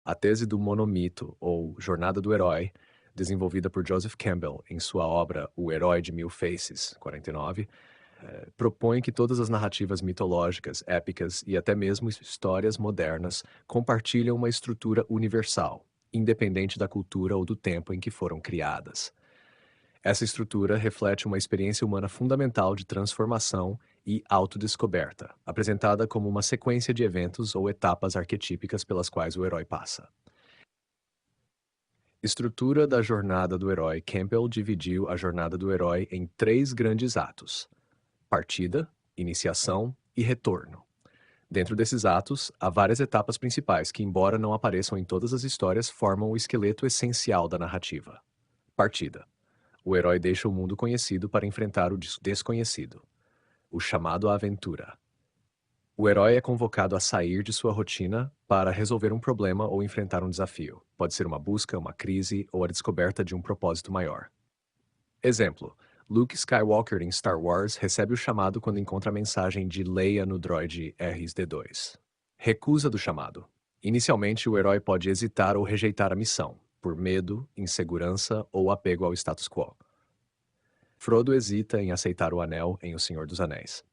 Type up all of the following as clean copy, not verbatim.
A tese do monomito, ou Jornada do Herói, desenvolvida por Joseph Campbell em sua obra O Herói de Mil Faces, 49, propõe que todas as narrativas mitológicas, épicas e até mesmo histórias modernas compartilham uma estrutura universal, independente da cultura ou do tempo em que foram criadas. Essa estrutura reflete uma experiência humana fundamental de transformação e autodescoberta, apresentada como uma sequência de eventos ou etapas arquetípicas pelas quais o herói passa. Estrutura da jornada do herói. Campbell dividiu a jornada do herói em três grandes atos: partida, iniciação e retorno. Dentro desses atos, há várias etapas principais que, embora não apareçam em todas as histórias, formam o esqueleto essencial da narrativa. Partida. O herói deixa o mundo conhecido para enfrentar o desconhecido, o chamado à aventura. O herói é convocado a sair de sua rotina para resolver um problema ou enfrentar um desafio. Pode ser uma busca, uma crise ou a descoberta de um propósito maior. Exemplo: Luke Skywalker em Star Wars recebe o chamado quando encontra a mensagem de Leia no droide RS-D2. Recusa do chamado. Inicialmente, o herói pode hesitar ou rejeitar a missão, por medo, insegurança ou apego ao status quo. Frodo hesita em aceitar o anel em O Senhor dos Anéis.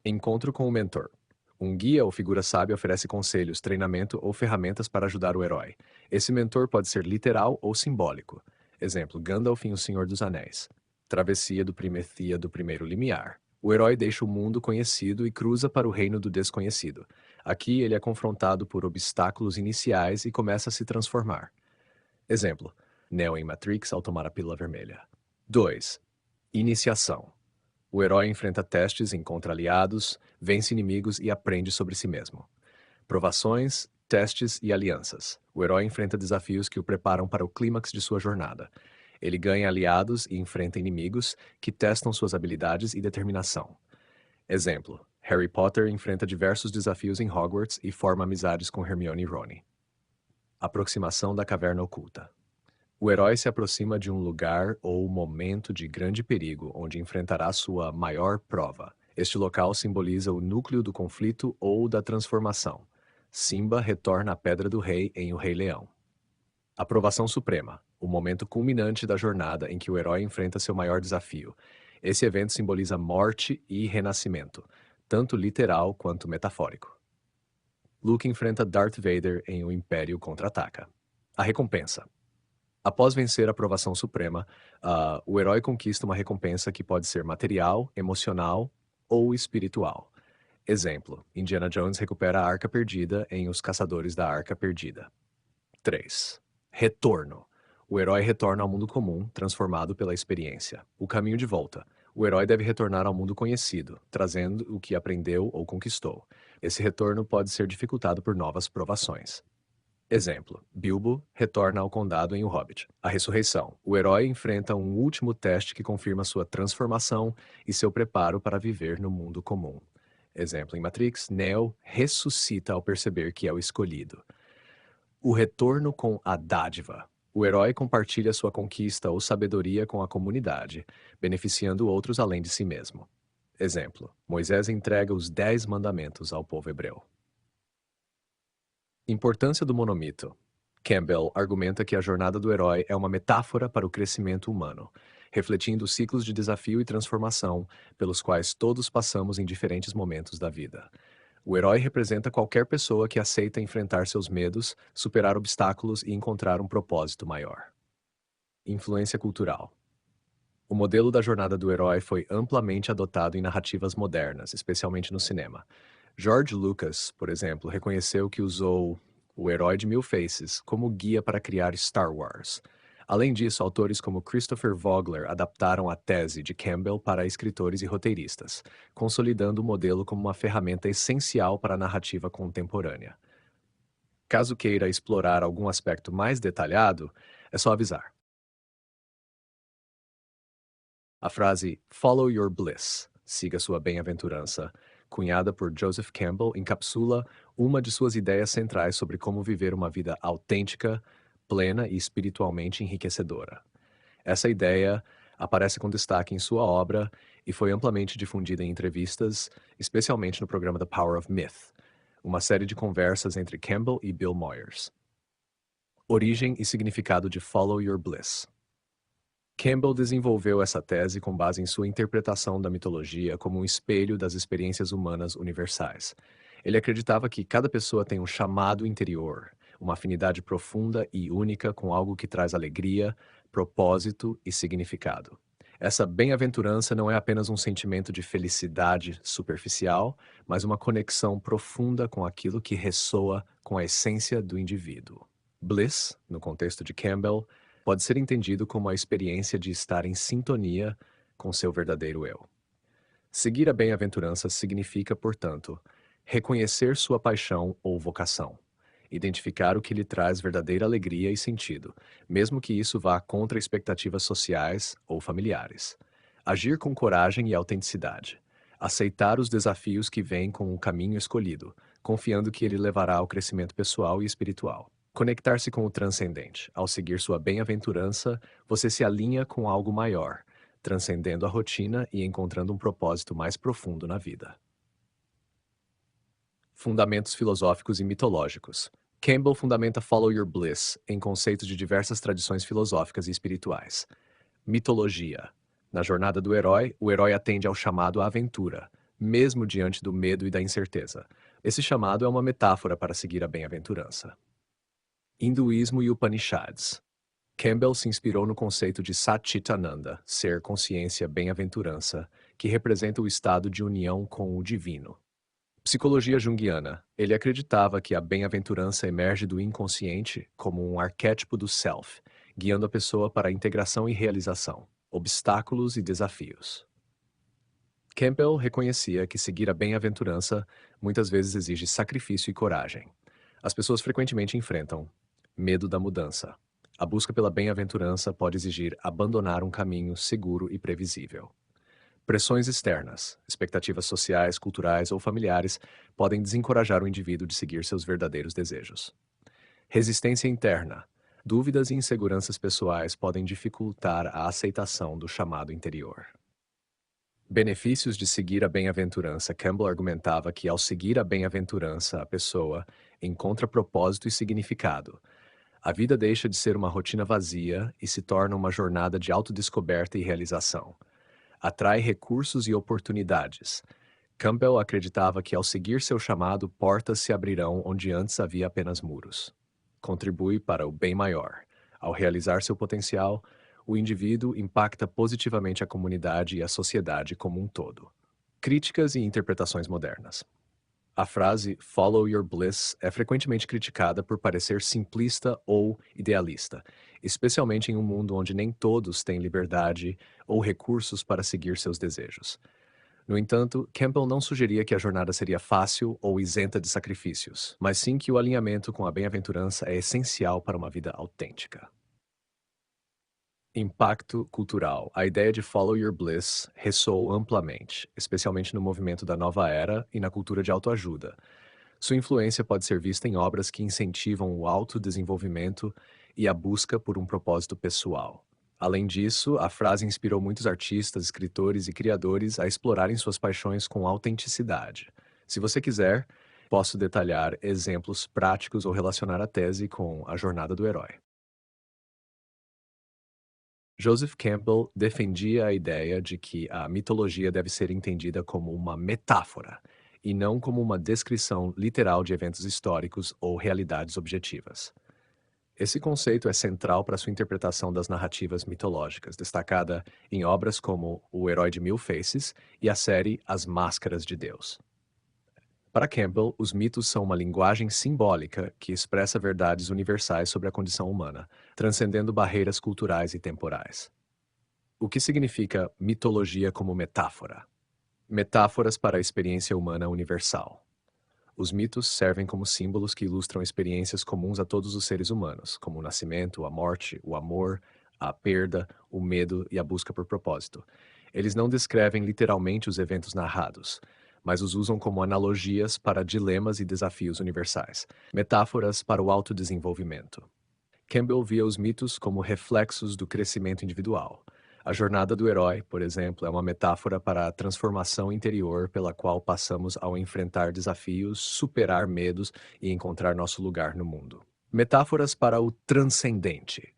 Encontro com o mentor. Um guia ou figura sábia oferece conselhos, treinamento ou ferramentas para ajudar o herói. Esse mentor pode ser literal ou simbólico. Exemplo: Gandalf em O Senhor dos Anéis. Travessia do Primetia do Primeiro Limiar. O herói deixa o mundo conhecido e cruza para o reino do desconhecido. Aqui ele é confrontado por obstáculos iniciais e começa a se transformar. Exemplo: Neo em Matrix ao tomar a pílula vermelha. 2. Iniciação. O herói enfrenta testes, encontra aliados, vence inimigos e aprende sobre si mesmo. Provações, testes e alianças. O herói enfrenta desafios que o preparam para o clímax de sua jornada. Ele ganha aliados e enfrenta inimigos que testam suas habilidades e determinação. Exemplo: Harry Potter enfrenta diversos desafios em Hogwarts e forma amizades com Hermione e Ron. Aproximação da caverna oculta. O herói se aproxima de um lugar ou momento de grande perigo, onde enfrentará sua maior prova. Este local simboliza o núcleo do conflito ou da transformação. Simba retorna à Pedra do Rei em O Rei Leão. Aprovação Suprema, o momento culminante da jornada em que o herói enfrenta seu maior desafio. Esse evento simboliza morte e renascimento, tanto literal quanto metafórico. Luke enfrenta Darth Vader em O Império Contra-Ataca. A recompensa. Após vencer a aprovação suprema, o herói conquista uma recompensa que pode ser material, emocional ou espiritual. Exemplo: Indiana Jones recupera a Arca Perdida em Os Caçadores da Arca Perdida. 3. Retorno. O herói retorna ao mundo comum, transformado pela experiência. O caminho de volta. O herói deve retornar ao mundo conhecido, trazendo o que aprendeu ou conquistou. Esse retorno pode ser dificultado por novas provações. Exemplo: Bilbo retorna ao condado em O Hobbit. A ressurreição. O herói enfrenta um último teste que confirma sua transformação e seu preparo para viver no mundo comum. Exemplo: em Matrix, Neo ressuscita ao perceber que é o escolhido. O retorno com a dádiva. O herói compartilha sua conquista ou sabedoria com a comunidade, beneficiando outros além de si mesmo. Exemplo: Moisés entrega os 10 mandamentos ao povo hebreu. Importância do monomito. Campbell argumenta que a jornada do herói é uma metáfora para o crescimento humano, refletindo os ciclos de desafio e transformação pelos quais todos passamos em diferentes momentos da vida. O herói representa qualquer pessoa que aceita enfrentar seus medos, superar obstáculos e encontrar um propósito maior. Influência cultural. O modelo da jornada do herói foi amplamente adotado em narrativas modernas, especialmente no cinema. George Lucas, por exemplo, reconheceu que usou o Herói de Mil Faces como guia para criar Star Wars. Além disso, autores como Christopher Vogler adaptaram a tese de Campbell para escritores e roteiristas, consolidando o modelo como uma ferramenta essencial para a narrativa contemporânea. Caso queira explorar algum aspecto mais detalhado, é só avisar. A frase "Follow your bliss", siga sua bem-aventurança, cunhada por Joseph Campbell, encapsula uma de suas ideias centrais sobre como viver uma vida autêntica, plena e espiritualmente enriquecedora. Essa ideia aparece com destaque em sua obra e foi amplamente difundida em entrevistas, especialmente no programa The Power of Myth, uma série de conversas entre Campbell e Bill Moyers. Origem e significado de Follow Your Bliss. Campbell desenvolveu essa tese com base em sua interpretação da mitologia como um espelho das experiências humanas universais. Ele acreditava que cada pessoa tem um chamado interior, uma afinidade profunda e única com algo que traz alegria, propósito e significado. Essa bem-aventurança não é apenas um sentimento de felicidade superficial, mas uma conexão profunda com aquilo que ressoa com a essência do indivíduo. Bliss, no contexto de Campbell, pode ser entendido como a experiência de estar em sintonia com seu verdadeiro eu. Seguir a bem-aventurança significa, portanto, reconhecer sua paixão ou vocação, identificar o que lhe traz verdadeira alegria e sentido, mesmo que isso vá contra expectativas sociais ou familiares. Agir com coragem e autenticidade. Aceitar os desafios que vêm com o caminho escolhido, confiando que ele levará ao crescimento pessoal e espiritual. Conectar-se com o transcendente. Ao seguir sua bem-aventurança, você se alinha com algo maior, transcendendo a rotina e encontrando um propósito mais profundo na vida. Fundamentos filosóficos e mitológicos. Campbell fundamenta Follow Your Bliss em conceitos de diversas tradições filosóficas e espirituais. Mitologia. Na jornada do herói, o herói atende ao chamado à aventura, mesmo diante do medo e da incerteza. Esse chamado é uma metáfora para seguir a bem-aventurança. Hinduísmo e Upanishads. Campbell se inspirou no conceito de Satchitananda, ser, consciência, bem-aventurança, que representa o estado de união com o divino. Psicologia junguiana. Ele acreditava que a bem-aventurança emerge do inconsciente como um arquétipo do self, guiando a pessoa para a integração e realização, obstáculos e desafios. Campbell reconhecia que seguir a bem-aventurança muitas vezes exige sacrifício e coragem. As pessoas frequentemente enfrentam medo da mudança. A busca pela bem-aventurança pode exigir abandonar um caminho seguro e previsível. Pressões externas, expectativas sociais, culturais ou familiares podem desencorajar o indivíduo de seguir seus verdadeiros desejos. Resistência interna. Dúvidas e inseguranças pessoais podem dificultar a aceitação do chamado interior. Benefícios de seguir a bem-aventurança. Campbell argumentava que, ao seguir a bem-aventurança, a pessoa encontra propósito e significado. A vida deixa de ser uma rotina vazia e se torna uma jornada de autodescoberta e realização. Atrai recursos e oportunidades. Campbell acreditava que, ao seguir seu chamado, portas se abrirão onde antes havia apenas muros. Contribui para o bem maior. Ao realizar seu potencial, o indivíduo impacta positivamente a comunidade e a sociedade como um todo. Críticas e interpretações modernas. A frase "Follow Your Bliss" é frequentemente criticada por parecer simplista ou idealista, especialmente em um mundo onde nem todos têm liberdade ou recursos para seguir seus desejos. No entanto, Campbell não sugeria que a jornada seria fácil ou isenta de sacrifícios, mas sim que o alinhamento com a bem-aventurança é essencial para uma vida autêntica. Impacto cultural. A ideia de Follow Your Bliss ressoou amplamente, especialmente no movimento da nova era e na cultura de autoajuda. Sua influência pode ser vista em obras que incentivam o autodesenvolvimento e a busca por um propósito pessoal. Além disso, a frase inspirou muitos artistas, escritores e criadores a explorarem suas paixões com autenticidade. Se você quiser, posso detalhar exemplos práticos ou relacionar a tese com a jornada do herói. Joseph Campbell defendia a ideia de que a mitologia deve ser entendida como uma metáfora, e não como uma descrição literal de eventos históricos ou realidades objetivas. Esse conceito é central para sua interpretação das narrativas mitológicas, destacada em obras como O Herói de Mil Faces e a série As Máscaras de Deus. Para Campbell, os mitos são uma linguagem simbólica que expressa verdades universais sobre a condição humana, transcendendo barreiras culturais e temporais. O que significa mitologia como metáfora? Metáforas para a experiência humana universal. Os mitos servem como símbolos que ilustram experiências comuns a todos os seres humanos, como o nascimento, a morte, o amor, a perda, o medo e a busca por propósito. Eles não descrevem literalmente os eventos narrados, mas os usam como analogias para dilemas e desafios universais, metáforas para o autodesenvolvimento. Campbell via os mitos como reflexos do crescimento individual. A jornada do herói, por exemplo, é uma metáfora para a transformação interior pela qual passamos ao enfrentar desafios, superar medos e encontrar nosso lugar no mundo. Metáforas para o transcendente.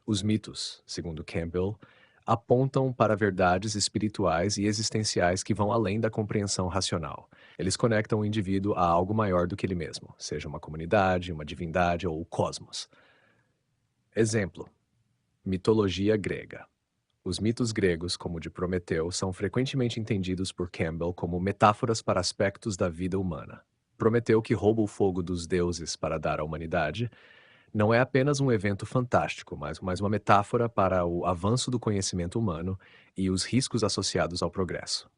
Os mitos, segundo Campbell, apontam para verdades espirituais e existenciais que vão além da compreensão racional. Eles conectam o indivíduo a algo maior do que ele mesmo, seja uma comunidade, uma divindade ou o cosmos. Exemplo: mitologia grega. Os mitos gregos, como o de Prometeu, são frequentemente entendidos por Campbell como metáforas para aspectos da vida humana. Prometeu, que rouba o fogo dos deuses para dar à humanidade, não é apenas um evento fantástico, mas uma metáfora para o avanço do conhecimento humano e os riscos associados ao progresso.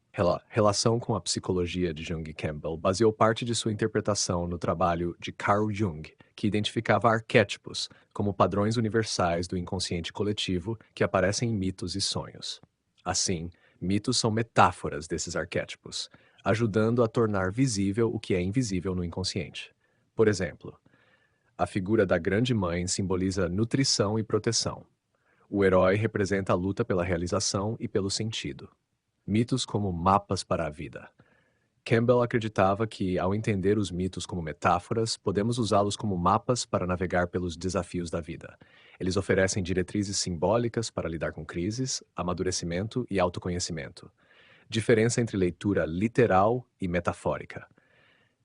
Relação com a psicologia de Jung e Campbell baseou parte de sua interpretação no trabalho de Carl Jung, que identificava arquétipos como padrões universais do inconsciente coletivo que aparecem em mitos e sonhos. Assim, mitos são metáforas desses arquétipos, ajudando a tornar visível o que é invisível no inconsciente. Por exemplo, a figura da Grande Mãe simboliza nutrição e proteção. O herói representa a luta pela realização e pelo sentido. Mitos como mapas para a vida. Campbell acreditava que, ao entender os mitos como metáforas, podemos usá-los como mapas para navegar pelos desafios da vida. Eles oferecem diretrizes simbólicas para lidar com crises, amadurecimento e autoconhecimento. Diferença entre leitura literal e metafórica.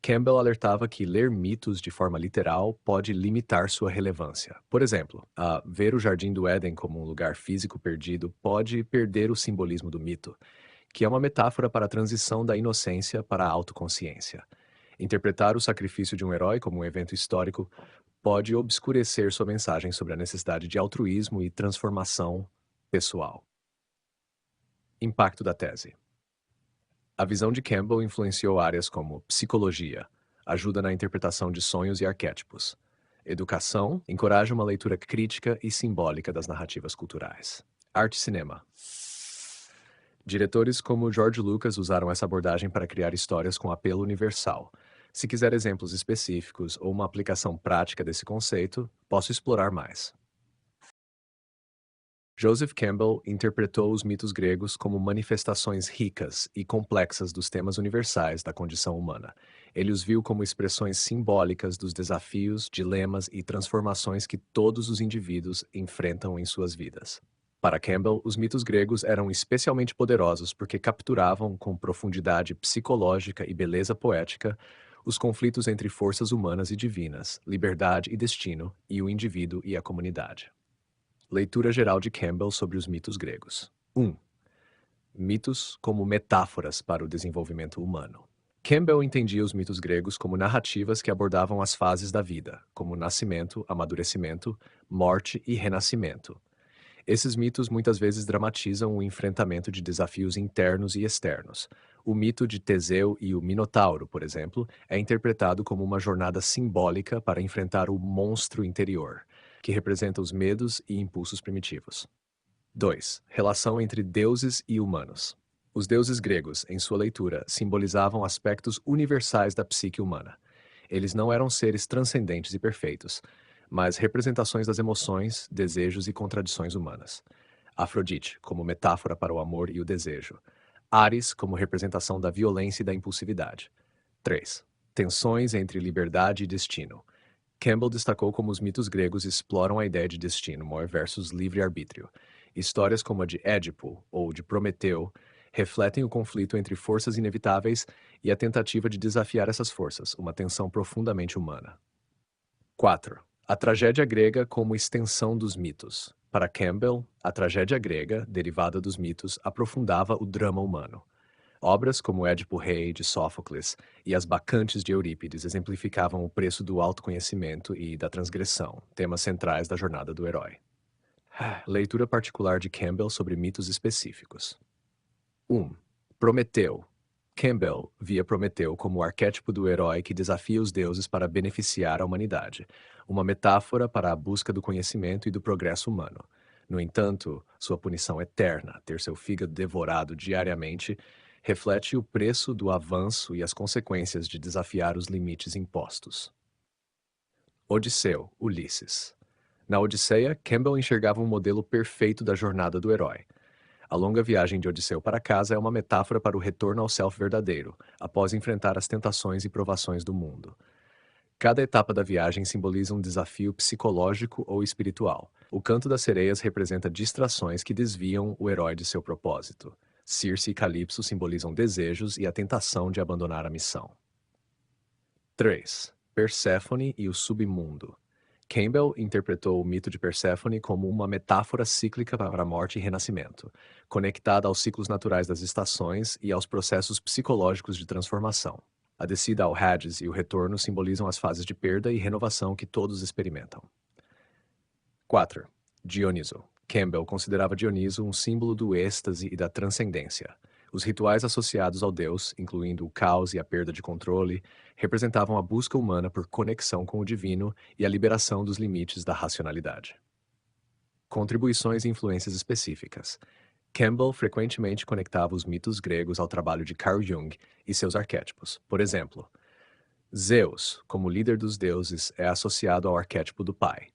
Campbell alertava que ler mitos de forma literal pode limitar sua relevância. Por exemplo, ver o Jardim do Éden como um lugar físico perdido pode perder o simbolismo do mito, que é uma metáfora para a transição da inocência para a autoconsciência. Interpretar o sacrifício de um herói como um evento histórico pode obscurecer sua mensagem sobre a necessidade de altruísmo e transformação pessoal. Impacto da tese. A visão de Campbell influenciou áreas como psicologia, ajuda na interpretação de sonhos e arquétipos. Educação, encoraja uma leitura crítica e simbólica das narrativas culturais. Arte e cinema. Diretores como George Lucas usaram essa abordagem para criar histórias com apelo universal. Se quiser exemplos específicos ou uma aplicação prática desse conceito, posso explorar mais. Joseph Campbell interpretou os mitos gregos como manifestações ricas e complexas dos temas universais da condição humana. Ele os viu como expressões simbólicas dos desafios, dilemas e transformações que todos os indivíduos enfrentam em suas vidas. Para Campbell, os mitos gregos eram especialmente poderosos porque capturavam com profundidade psicológica e beleza poética os conflitos entre forças humanas e divinas, liberdade e destino, e o indivíduo e a comunidade. Leitura geral de Campbell sobre os mitos gregos. 1. Mitos como metáforas para o desenvolvimento humano. Campbell entendia os mitos gregos como narrativas que abordavam as fases da vida, como nascimento, amadurecimento, morte e renascimento. Esses mitos muitas vezes dramatizam o enfrentamento de desafios internos e externos. O mito de Teseu e o Minotauro, por exemplo, é interpretado como uma jornada simbólica para enfrentar o monstro interior, que representa os medos e impulsos primitivos. 2. Relação entre deuses e humanos. Os deuses gregos, em sua leitura, simbolizavam aspectos universais da psique humana. Eles não eram seres transcendentes e perfeitos, mas representações das emoções, desejos e contradições humanas. Afrodite, como metáfora para o amor e o desejo. Ares, como representação da violência e da impulsividade. 3. Tensões entre liberdade e destino. Campbell destacou como os mitos gregos exploram a ideia de destino versus livre-arbítrio. Histórias como a de Édipo ou de Prometeu refletem o conflito entre forças inevitáveis e a tentativa de desafiar essas forças, uma tensão profundamente humana. 4. A tragédia grega como extensão dos mitos. Para Campbell, a tragédia grega, derivada dos mitos, aprofundava o drama humano. Obras como Édipo Rei, de Sófocles, e As Bacantes de Eurípides exemplificavam o preço do autoconhecimento e da transgressão, temas centrais da jornada do herói. Leitura particular de Campbell sobre mitos específicos. 1. Prometeu. Campbell via Prometeu como o arquétipo do herói que desafia os deuses para beneficiar a humanidade, uma metáfora para a busca do conhecimento e do progresso humano. No entanto, sua punição eterna, ter seu fígado devorado diariamente, reflete o preço do avanço e as consequências de desafiar os limites impostos. Odisseu, Ulisses. Na Odisseia, Campbell enxergava um modelo perfeito da jornada do herói. A longa viagem de Odisseu para casa é uma metáfora para o retorno ao self verdadeiro, após enfrentar as tentações e provações do mundo. Cada etapa da viagem simboliza um desafio psicológico ou espiritual. O canto das sereias representa distrações que desviam o herói de seu propósito. Circe e Calipso simbolizam desejos e a tentação de abandonar a missão. 3. Perséfone e o submundo. Campbell interpretou o mito de Perséfone como uma metáfora cíclica para a morte e renascimento, conectada aos ciclos naturais das estações e aos processos psicológicos de transformação. A descida ao Hades e o retorno simbolizam as fases de perda e renovação que todos experimentam. 4. Dioniso. Campbell considerava Dioniso um símbolo do êxtase e da transcendência. Os rituais associados ao deus, incluindo o caos e a perda de controle, representavam a busca humana por conexão com o divino e a liberação dos limites da racionalidade. Contribuições e influências específicas. Campbell frequentemente conectava os mitos gregos ao trabalho de Carl Jung e seus arquétipos. Por exemplo, Zeus, como líder dos deuses, é associado ao arquétipo do pai.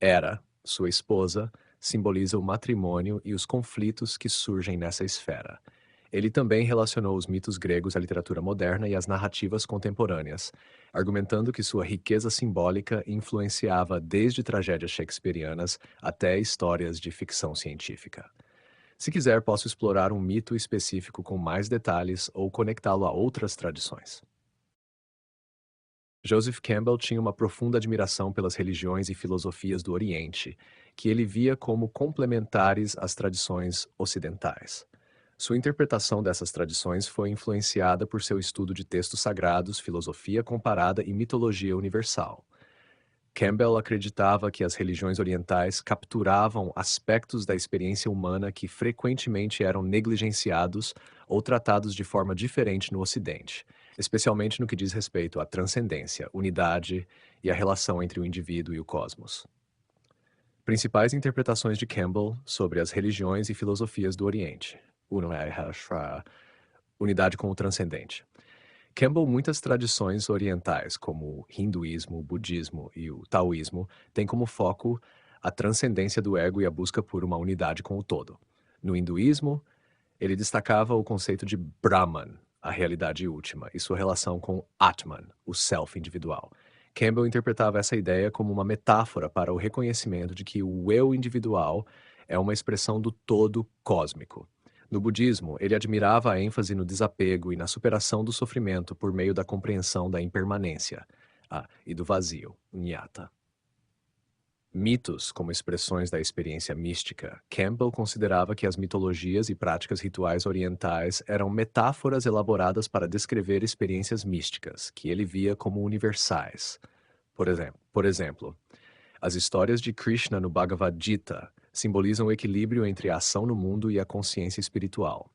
Hera, sua esposa, simboliza o matrimônio e os conflitos que surgem nessa esfera. Ele também relacionou os mitos gregos à literatura moderna e às narrativas contemporâneas, argumentando que sua riqueza simbólica influenciava desde tragédias shakespearianas até histórias de ficção científica. Se quiser, posso explorar um mito específico com mais detalhes ou conectá-lo a outras tradições. Joseph Campbell tinha uma profunda admiração pelas religiões e filosofias do Oriente, que ele via como complementares às tradições ocidentais. Sua interpretação dessas tradições foi influenciada por seu estudo de textos sagrados, filosofia comparada e mitologia universal. Campbell acreditava que as religiões orientais capturavam aspectos da experiência humana que frequentemente eram negligenciados ou tratados de forma diferente no Ocidente, especialmente no que diz respeito à transcendência, unidade e a relação entre o indivíduo e o cosmos. Principais interpretações de Campbell sobre as religiões e filosofias do Oriente. Unidade com o transcendente. Campbell, muitas tradições orientais, como o hinduísmo, o budismo e o taoísmo, têm como foco a transcendência do ego e a busca por uma unidade com o todo. No hinduísmo, ele destacava o conceito de Brahman, a realidade última, e sua relação com Atman, o self individual. Campbell interpretava essa ideia como uma metáfora para o reconhecimento de que o eu individual é uma expressão do todo cósmico. No budismo, ele admirava a ênfase no desapego e na superação do sofrimento por meio da compreensão da impermanência e do vazio, Nyata. Mitos como expressões da experiência mística. Campbell considerava que as mitologias e práticas rituais orientais eram metáforas elaboradas para descrever experiências místicas, que ele via como universais. Por exemplo, as histórias de Krishna no Bhagavad Gita simbolizam o equilíbrio entre a ação no mundo e a consciência espiritual.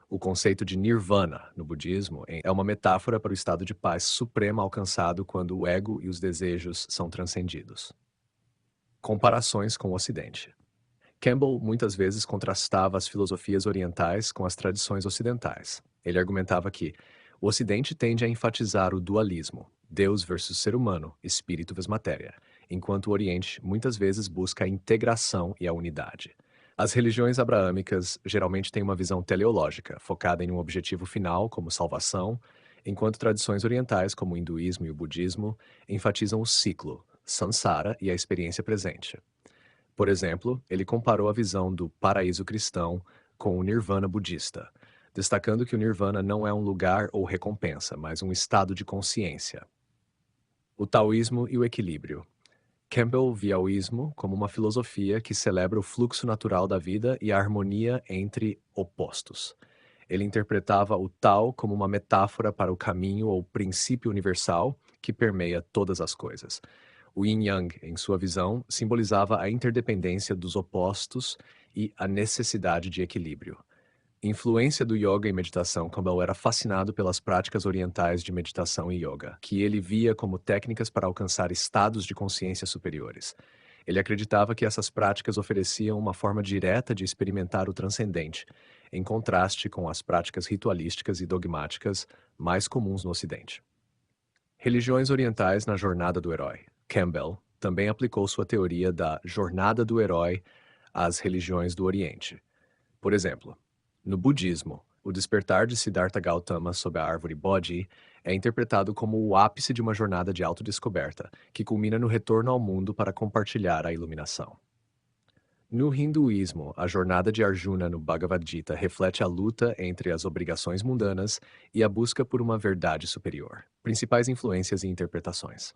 O conceito de nirvana, no budismo, é uma metáfora para o estado de paz suprema alcançado quando o ego e os desejos são transcendidos. Comparações com o Ocidente. Campbell muitas vezes contrastava as filosofias orientais com as tradições ocidentais. Ele argumentava que o Ocidente tende a enfatizar o dualismo, Deus versus ser humano, espírito versus matéria, enquanto o Oriente muitas vezes busca a integração e a unidade. As religiões abraâmicas geralmente têm uma visão teleológica, focada em um objetivo final, como salvação, enquanto tradições orientais, como o hinduísmo e o budismo, enfatizam o ciclo, samsara e a experiência presente. Por exemplo, ele comparou a visão do paraíso cristão com o nirvana budista, destacando que o nirvana não é um lugar ou recompensa, mas um estado de consciência. O taoísmo e o equilíbrio. Campbell via o ismo como uma filosofia que celebra o fluxo natural da vida e a harmonia entre opostos. Ele interpretava o Tao como uma metáfora para o caminho ou princípio universal que permeia todas as coisas. O Yin-Yang, em sua visão, simbolizava a interdependência dos opostos e a necessidade de equilíbrio. Influência do yoga e meditação. Campbell era fascinado pelas práticas orientais de meditação e yoga, que ele via como técnicas para alcançar estados de consciência superiores. Ele acreditava que essas práticas ofereciam uma forma direta de experimentar o transcendente, em contraste com as práticas ritualísticas e dogmáticas mais comuns no Ocidente. Religiões orientais na jornada do herói. Campbell também aplicou sua teoria da jornada do herói às religiões do Oriente. Por exemplo, no budismo, o despertar de Siddhartha Gautama sob a árvore Bodhi é interpretado como o ápice de uma jornada de autodescoberta, que culmina no retorno ao mundo para compartilhar a iluminação. No hinduísmo, a jornada de Arjuna no Bhagavad Gita reflete a luta entre as obrigações mundanas e a busca por uma verdade superior. Principais influências e interpretações.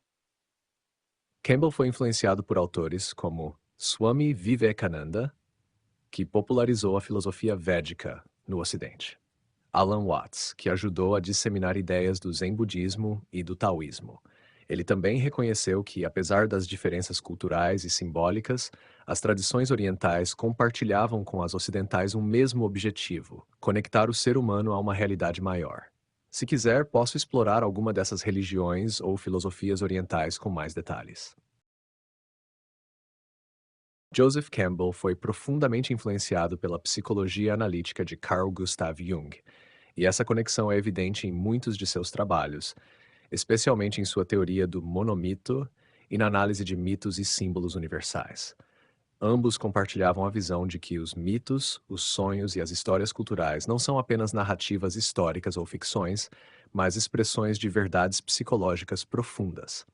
Campbell foi influenciado por autores como Swami Vivekananda, que popularizou a filosofia védica no Ocidente. Alan Watts, que ajudou a disseminar ideias do Zen budismo e do taoísmo. Ele também reconheceu que, apesar das diferenças culturais e simbólicas, as tradições orientais compartilhavam com as ocidentais um mesmo objetivo: conectar o ser humano a uma realidade maior. Se quiser, posso explorar alguma dessas religiões ou filosofias orientais com mais detalhes. Joseph Campbell foi profundamente influenciado pela psicologia analítica de Carl Gustav Jung, e essa conexão é evidente em muitos de seus trabalhos, especialmente em sua teoria do monomito e na análise de mitos e símbolos universais. Ambos compartilhavam a visão de que os mitos, os sonhos e as histórias culturais não são apenas narrativas históricas ou ficções, mas expressões de verdades psicológicas profundas.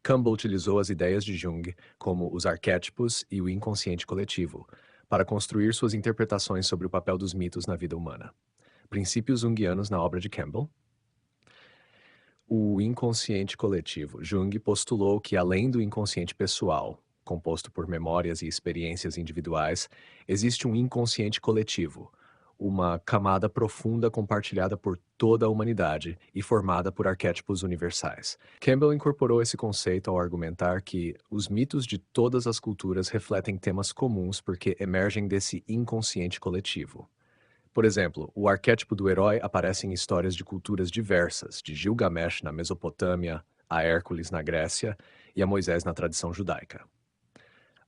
Campbell utilizou as ideias de Jung, como os arquétipos e o inconsciente coletivo, para construir suas interpretações sobre o papel dos mitos na vida humana. Princípios junguianos na obra de Campbell. O inconsciente coletivo. Jung postulou que, além do inconsciente pessoal, composto por memórias e experiências individuais, existe um inconsciente coletivo, uma camada profunda compartilhada por toda a humanidade e formada por arquétipos universais. Campbell incorporou esse conceito ao argumentar que os mitos de todas as culturas refletem temas comuns porque emergem desse inconsciente coletivo. Por exemplo, o arquétipo do herói aparece em histórias de culturas diversas, de Gilgamesh na Mesopotâmia, a Hércules na Grécia e a Moisés na tradição judaica.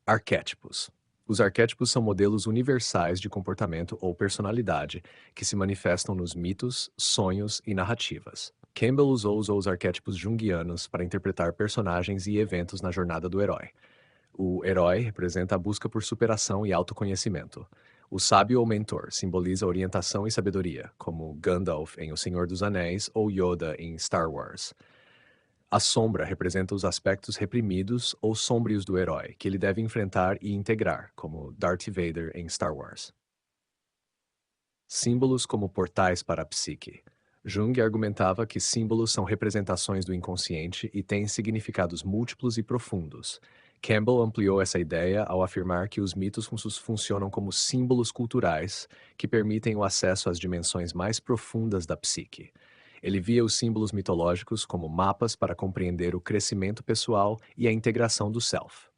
Arquétipos. Os arquétipos são modelos universais de comportamento ou personalidade que se manifestam nos mitos, sonhos e narrativas. Campbell usou os arquétipos junguianos para interpretar personagens e eventos na jornada do herói. O herói representa a busca por superação e autoconhecimento. O sábio ou mentor simboliza orientação e sabedoria, como Gandalf em O Senhor dos Anéis ou Yoda em Star Wars. A sombra representa os aspectos reprimidos ou sombrios do herói, que ele deve enfrentar e integrar, como Darth Vader em Star Wars. Símbolos como portais para a psique. Jung argumentava que símbolos são representações do inconsciente e têm significados múltiplos e profundos. Campbell ampliou essa ideia ao afirmar que os mitos funcionam como símbolos culturais que permitem o acesso às dimensões mais profundas da psique. Ele via os símbolos mitológicos como mapas para compreender o crescimento pessoal e a integração do self.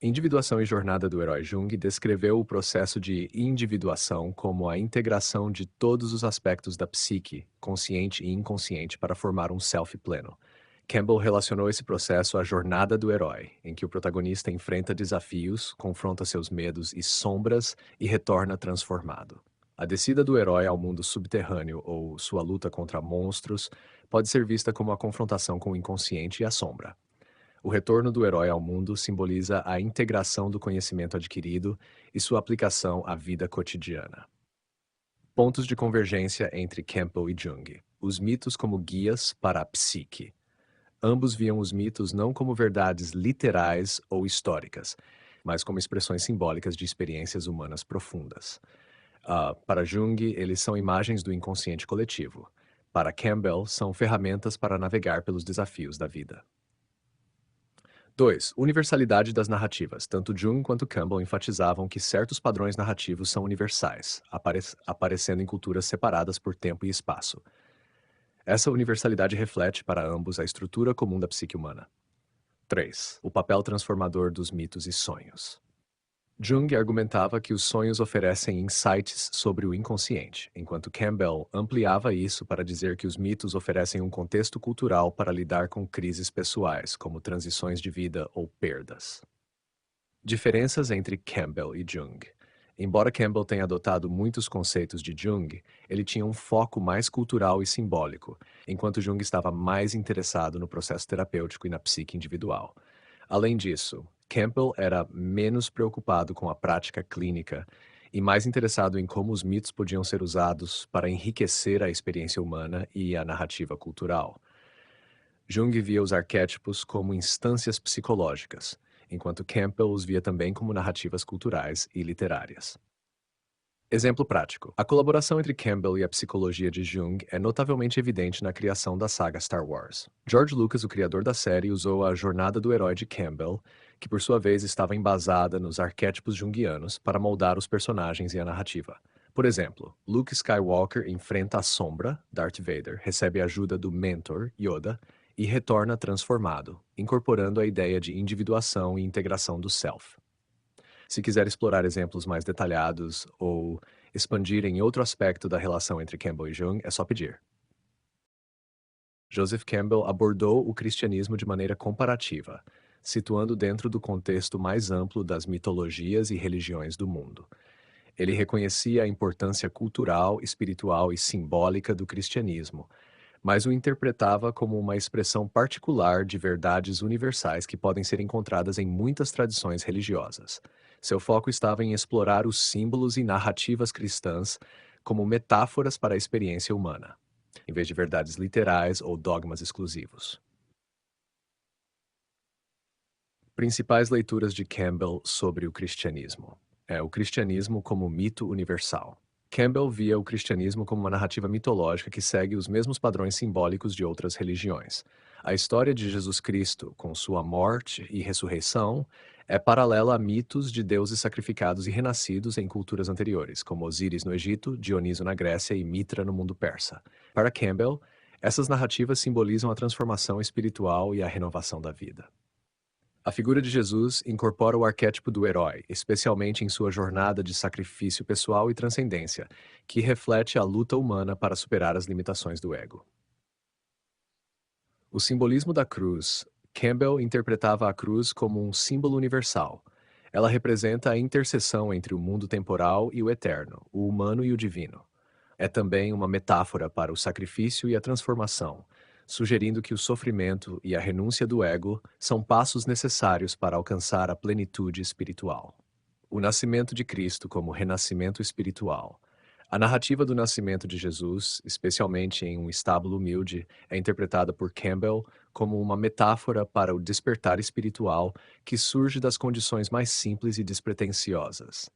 Individuação e Jornada do Herói. Jung descreveu o processo de individuação como a integração de todos os aspectos da psique, consciente e inconsciente, para formar um self pleno. Campbell relacionou esse processo à jornada do herói, em que o protagonista enfrenta desafios, confronta seus medos e sombras e retorna transformado. A descida do herói ao mundo subterrâneo ou sua luta contra monstros pode ser vista como a confrontação com o inconsciente e a sombra. O retorno do herói ao mundo simboliza a integração do conhecimento adquirido e sua aplicação à vida cotidiana. Pontos de convergência entre Campbell e Jung. Os mitos como guias para a psique. Ambos viam os mitos não como verdades literais ou históricas, mas como expressões simbólicas de experiências humanas profundas. Para Jung, eles são imagens do inconsciente coletivo. Para Campbell, são ferramentas para navegar pelos desafios da vida. 2. Universalidade das narrativas. Tanto Jung quanto Campbell enfatizavam que certos padrões narrativos são universais, aparecendo em culturas separadas por tempo e espaço. Essa universalidade reflete para ambos a estrutura comum da psique humana. 3. O papel transformador dos mitos e sonhos. Jung argumentava que os sonhos oferecem insights sobre o inconsciente, enquanto Campbell ampliava isso para dizer que os mitos oferecem um contexto cultural para lidar com crises pessoais, como transições de vida ou perdas. Diferenças entre Campbell e Jung. Embora Campbell tenha adotado muitos conceitos de Jung, ele tinha um foco mais cultural e simbólico, enquanto Jung estava mais interessado no processo terapêutico e na psique individual. Além disso, Campbell era menos preocupado com a prática clínica e mais interessado em como os mitos podiam ser usados para enriquecer a experiência humana e a narrativa cultural. Jung via os arquétipos como instâncias psicológicas, enquanto Campbell os via também como narrativas culturais e literárias. Exemplo prático. A colaboração entre Campbell e a psicologia de Jung é notavelmente evidente na criação da saga Star Wars. George Lucas, o criador da série, usou a jornada do herói de Campbell, que por sua vez estava embasada nos arquétipos junguianos, para moldar os personagens e a narrativa. Por exemplo, Luke Skywalker enfrenta a sombra, Darth Vader, recebe a ajuda do mentor, Yoda, e retorna transformado, incorporando a ideia de individuação e integração do self. Se quiser explorar exemplos mais detalhados ou expandir em outro aspecto da relação entre Campbell e Jung, é só pedir. Joseph Campbell abordou o cristianismo de maneira comparativa, situando dentro do contexto mais amplo das mitologias e religiões do mundo. Ele reconhecia a importância cultural, espiritual e simbólica do cristianismo, mas o interpretava como uma expressão particular de verdades universais que podem ser encontradas em muitas tradições religiosas. Seu foco estava em explorar os símbolos e narrativas cristãs como metáforas para a experiência humana, em vez de verdades literais ou dogmas exclusivos. Principais leituras de Campbell sobre o cristianismo. O cristianismo como mito universal. Campbell via o cristianismo como uma narrativa mitológica que segue os mesmos padrões simbólicos de outras religiões. A história de Jesus Cristo, com sua morte e ressurreição, é paralela a mitos de deuses sacrificados e renascidos em culturas anteriores, como Osíris no Egito, Dioniso na Grécia e Mitra no mundo persa. Para Campbell, essas narrativas simbolizam a transformação espiritual e a renovação da vida. A figura de Jesus incorpora o arquétipo do herói, especialmente em sua jornada de sacrifício pessoal e transcendência, que reflete a luta humana para superar as limitações do ego. O simbolismo da cruz. Campbell interpretava a cruz como um símbolo universal. Ela representa a interseção entre o mundo temporal e o eterno, o humano e o divino. É também uma metáfora para o sacrifício e a transformação, sugerindo que o sofrimento e a renúncia do ego são passos necessários para alcançar a plenitude espiritual. O nascimento de Cristo como renascimento espiritual. A narrativa do nascimento de Jesus, especialmente em um estábulo humilde, é interpretada por Campbell como uma metáfora para o despertar espiritual que surge das condições mais simples e despretensiosas.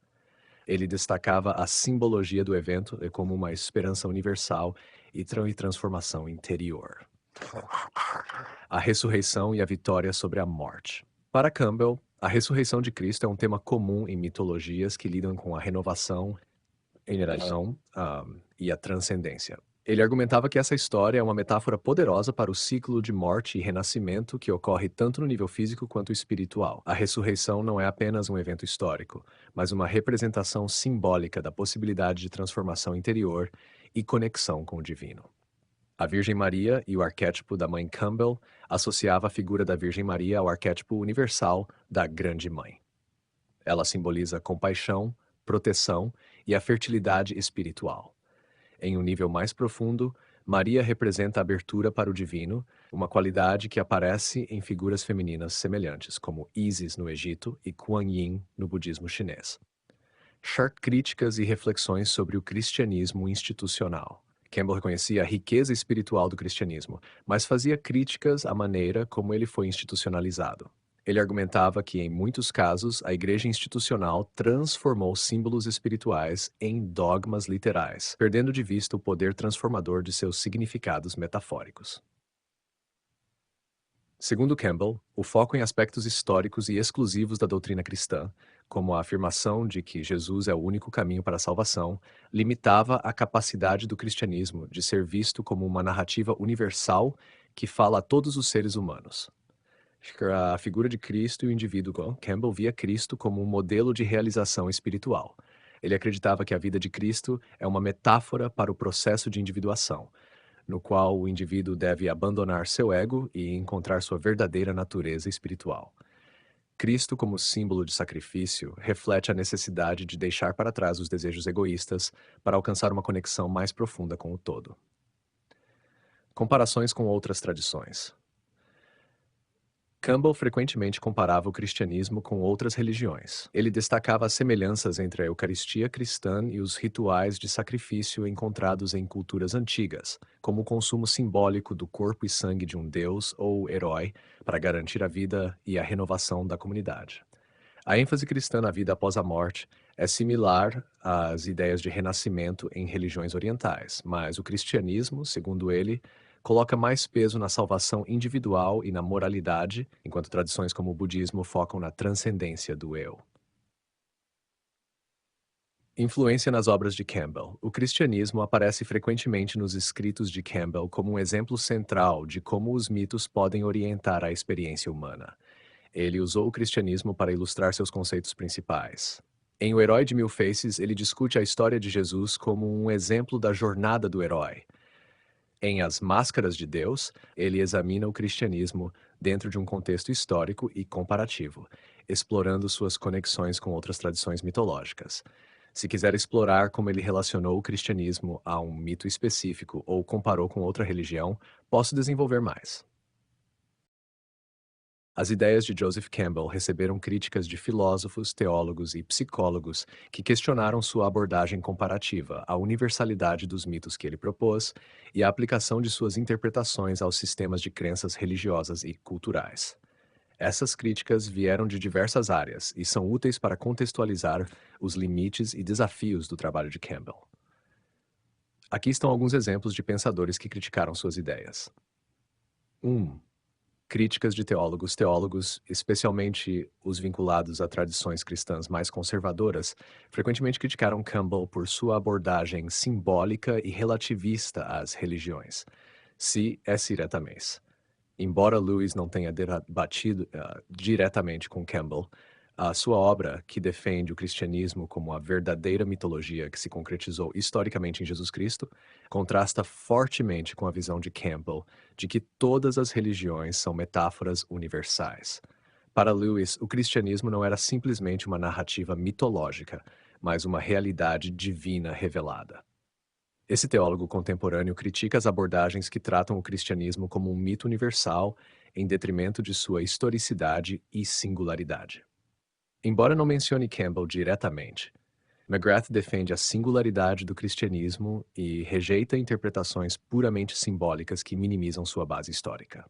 Ele destacava a simbologia do evento como uma esperança universal e transformação interior. A ressurreição e a vitória sobre a morte. Para Campbell, a ressurreição de Cristo é um tema comum em mitologias que lidam com a renovação, e a transcendência. Ele argumentava que essa história é uma metáfora poderosa para o ciclo de morte e renascimento que ocorre tanto no nível físico quanto espiritual. A ressurreição não é apenas um evento histórico, mas uma representação simbólica da possibilidade de transformação interior e conexão com o divino. A Virgem Maria e o arquétipo da Mãe Campbell associava a figura da Virgem Maria ao arquétipo universal da Grande Mãe. Ela simboliza compaixão, proteção e a fertilidade espiritual. Em um nível mais profundo, Maria representa a abertura para o divino, uma qualidade que aparece em figuras femininas semelhantes, como Isis no Egito e Kuan Yin no budismo chinês. Críticas e reflexões sobre o cristianismo institucional. Campbell reconhecia a riqueza espiritual do cristianismo, mas fazia críticas à maneira como ele foi institucionalizado. Ele argumentava que, em muitos casos, a igreja institucional transformou símbolos espirituais em dogmas literais, perdendo de vista o poder transformador de seus significados metafóricos. Segundo Campbell, o foco em aspectos históricos e exclusivos da doutrina cristã, como a afirmação de que Jesus é o único caminho para a salvação, limitava a capacidade do cristianismo de ser visto como uma narrativa universal que fala a todos os seres humanos. A figura de Cristo e o indivíduo, Campbell via Cristo como um modelo de realização espiritual. Ele acreditava que a vida de Cristo é uma metáfora para o processo de individuação, no qual o indivíduo deve abandonar seu ego e encontrar sua verdadeira natureza espiritual. Cristo, como símbolo de sacrifício, reflete a necessidade de deixar para trás os desejos egoístas para alcançar uma conexão mais profunda com o todo. Comparações com outras tradições. Campbell frequentemente comparava o cristianismo com outras religiões. Ele destacava as semelhanças entre a Eucaristia cristã e os rituais de sacrifício encontrados em culturas antigas, como o consumo simbólico do corpo e sangue de um deus ou herói para garantir a vida e a renovação da comunidade. A ênfase cristã na vida após a morte é similar às ideias de renascimento em religiões orientais, mas o cristianismo, segundo ele, coloca mais peso na salvação individual e na moralidade, enquanto tradições como o budismo focam na transcendência do eu. Influência nas obras de Campbell. O cristianismo aparece frequentemente nos escritos de Campbell como um exemplo central de como os mitos podem orientar a experiência humana. Ele usou o cristianismo para ilustrar seus conceitos principais. Em O Herói de Mil Faces, ele discute a história de Jesus como um exemplo da jornada do herói. Em As Máscaras de Deus, ele examina o cristianismo dentro de um contexto histórico e comparativo, explorando suas conexões com outras tradições mitológicas. Se quiser explorar como ele relacionou o cristianismo a um mito específico ou comparou com outra religião, posso desenvolver mais. As ideias de Joseph Campbell receberam críticas de filósofos, teólogos e psicólogos que questionaram sua abordagem comparativa, a universalidade dos mitos que ele propôs e a aplicação de suas interpretações aos sistemas de crenças religiosas e culturais. Essas críticas vieram de diversas áreas e são úteis para contextualizar os limites e desafios do trabalho de Campbell. Aqui estão alguns exemplos de pensadores que criticaram suas ideias. 1. Críticas de teólogos. Teólogos, especialmente os vinculados a tradições cristãs mais conservadoras, frequentemente criticaram Campbell por sua abordagem simbólica e relativista às religiões. Se S. Iretamente. Embora Lewis não tenha debatido diretamente com Campbell, a sua obra, que defende o cristianismo como a verdadeira mitologia que se concretizou historicamente em Jesus Cristo, contrasta fortemente com a visão de Campbell de que todas as religiões são metáforas universais. Para Lewis, o cristianismo não era simplesmente uma narrativa mitológica, mas uma realidade divina revelada. Esse teólogo contemporâneo critica as abordagens que tratam o cristianismo como um mito universal em detrimento de sua historicidade e singularidade. Embora não mencione Campbell diretamente, McGrath defende a singularidade do cristianismo e rejeita interpretações puramente simbólicas que minimizam sua base histórica.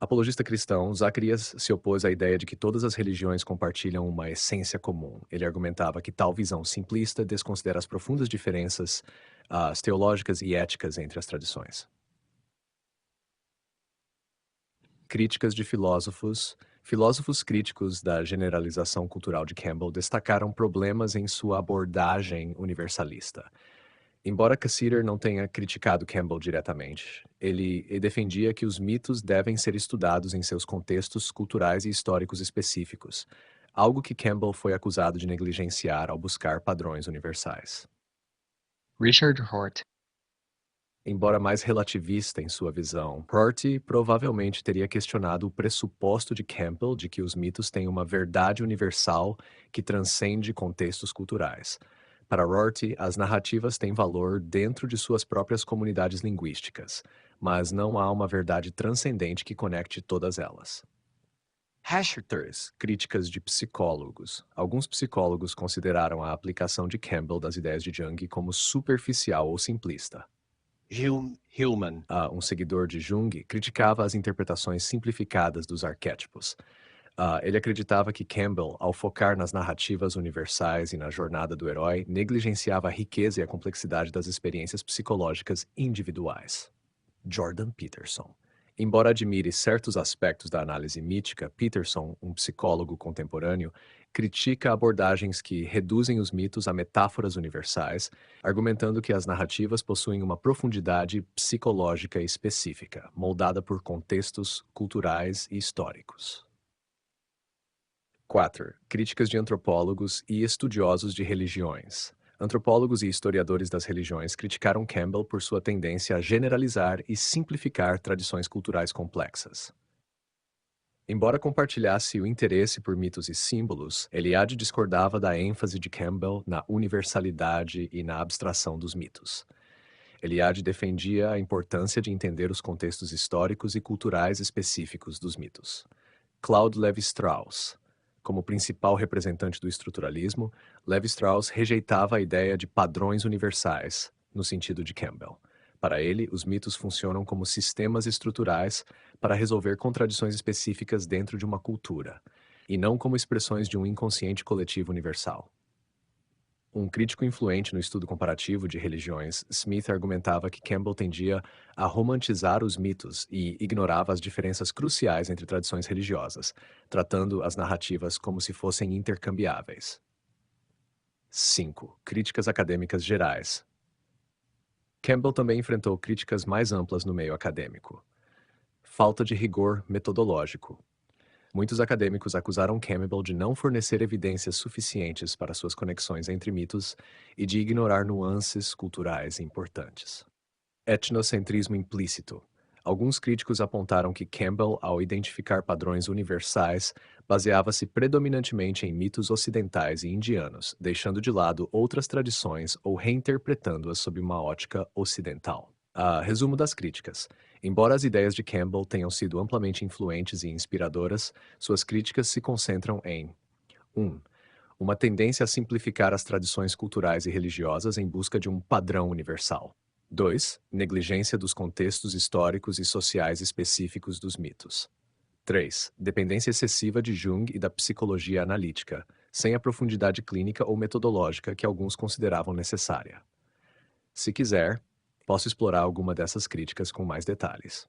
Apologista cristão, Zacarias se opôs à ideia de que todas as religiões compartilham uma essência comum. Ele argumentava que tal visão simplista desconsidera as profundas diferenças as teológicas e éticas entre as tradições. Críticas de filósofos. Filósofos críticos da generalização cultural de Campbell destacaram problemas em sua abordagem universalista. Embora Cassirer não tenha criticado Campbell diretamente, ele defendia que os mitos devem ser estudados em seus contextos culturais e históricos específicos, algo que Campbell foi acusado de negligenciar ao buscar padrões universais. Richard Hort. Embora mais relativista em sua visão, Rorty provavelmente teria questionado o pressuposto de Campbell de que os mitos têm uma verdade universal que transcende contextos culturais. Para Rorty, as narrativas têm valor dentro de suas próprias comunidades linguísticas, mas não há uma verdade transcendente que conecte todas elas. Hashers, críticas de psicólogos. Alguns psicólogos consideraram a aplicação de Campbell das ideias de Jung como superficial ou simplista. Hillman, um seguidor de Jung, criticava as interpretações simplificadas dos arquétipos. Ele acreditava que Campbell, ao focar nas narrativas universais e na jornada do herói, negligenciava a riqueza e a complexidade das experiências psicológicas individuais. Jordan Peterson. Embora admire certos aspectos da análise mítica, Peterson, um psicólogo contemporâneo, critica abordagens que reduzem os mitos a metáforas universais, argumentando que as narrativas possuem uma profundidade psicológica específica, moldada por contextos culturais e históricos. 4. Críticas de antropólogos e estudiosos de religiões. Antropólogos e historiadores das religiões criticaram Campbell por sua tendência a generalizar e simplificar tradições culturais complexas. Embora compartilhasse o interesse por mitos e símbolos, Eliade discordava da ênfase de Campbell na universalidade e na abstração dos mitos. Eliade defendia a importância de entender os contextos históricos e culturais específicos dos mitos. Claude Lévi-Strauss. Como principal representante do estruturalismo, Lévi-Strauss rejeitava a ideia de padrões universais, no sentido de Campbell. Para ele, os mitos funcionam como sistemas estruturais para resolver contradições específicas dentro de uma cultura, e não como expressões de um inconsciente coletivo universal. Um crítico influente no estudo comparativo de religiões, Smith argumentava que Campbell tendia a romantizar os mitos e ignorava as diferenças cruciais entre tradições religiosas, tratando as narrativas como se fossem intercambiáveis. 5. Críticas acadêmicas gerais. Campbell também enfrentou críticas mais amplas no meio acadêmico. Falta de rigor metodológico. Muitos acadêmicos acusaram Campbell de não fornecer evidências suficientes para suas conexões entre mitos e de ignorar nuances culturais importantes. Etnocentrismo implícito. Alguns críticos apontaram que Campbell, ao identificar padrões universais, baseava-se predominantemente em mitos ocidentais e indianos, deixando de lado outras tradições ou reinterpretando-as sob uma ótica ocidental. Resumo das críticas. Embora as ideias de Campbell tenham sido amplamente influentes e inspiradoras, suas críticas se concentram em 1. Uma tendência a simplificar as tradições culturais e religiosas em busca de um padrão universal. 2. Negligência dos contextos históricos e sociais específicos dos mitos. 3. Dependência excessiva de Jung e da psicologia analítica, sem a profundidade clínica ou metodológica que alguns consideravam necessária. Se quiser, posso explorar alguma dessas críticas com mais detalhes.